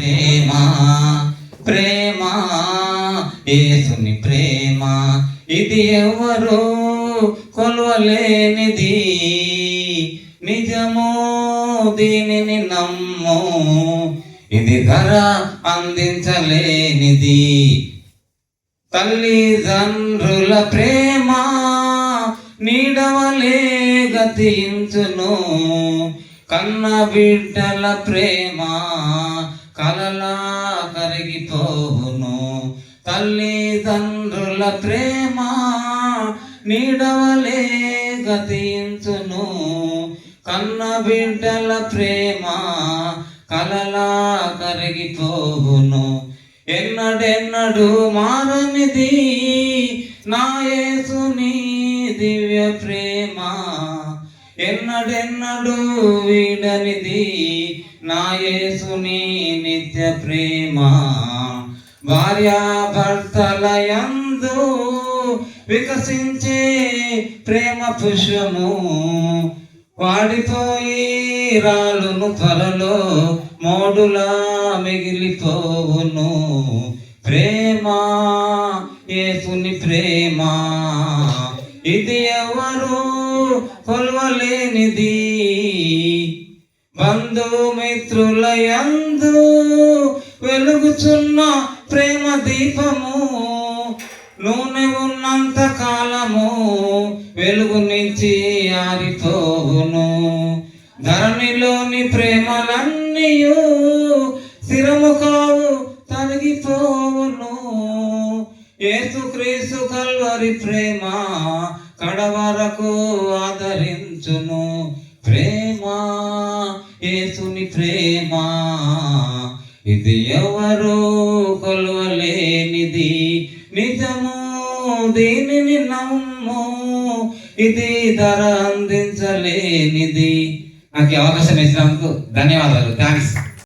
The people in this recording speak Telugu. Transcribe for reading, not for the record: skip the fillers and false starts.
ప్రేమ ప్రేమ యేసుని ప్రేమ ఇది ఎవరు కొలవలేనిది, నిజము దీనిని నమ్ము, ఇది ధర అందించలేనిది. తల్లిదండ్రుల ప్రేమ నీడవలే గతించును, కన్న బిడ్డల ప్రేమ కలలా కరిగిపోవును. తల్లిదండ్రుల ప్రేమ నీడవలే గతించును, కన్న బిడ్డల ప్రేమ కలలా కరిగిపోవును. ఎన్నడెన్నడు మారనిది నా యేసుని దివ్య ప్రేమ, ఎన్నడెన్నడు వీడనిది నా యేసుని నిత్య ప్రేమ. భార్యాభర్తల యందు వికసించే ప్రేమ పుష్పము వాడిపోయి రాలును, త్వరలో మోడులా మిగిలిపోవును. ప్రేమ యేసుని ప్రేమ ఇది ఎవరు కొలవలేనిది. బంధుమిత్రుల యందు వెలుగుచున్న ప్రేమ దీపము, నూనె ఉన్నంత కాలము వెలుగు నుంచి ఆరిపోవును. ధరణిలోని ప్రేమలన్నీయు స్థిరము కావు, తరిగిపోవును. యేసుక్రీస్తు కల్వరి ప్రేమ కడవరకు ఆదరించును. ప్రేమ యేసుని ప్రేమ ఇది ఎవరు కొలవలేనిది, నిజము దీనిని నమ్ము, ఇది ధర అందించలేనిది. నాకు అవకాశం ఇచ్చినందుకు ధన్యవాదాలు. థ్యాంక్స్.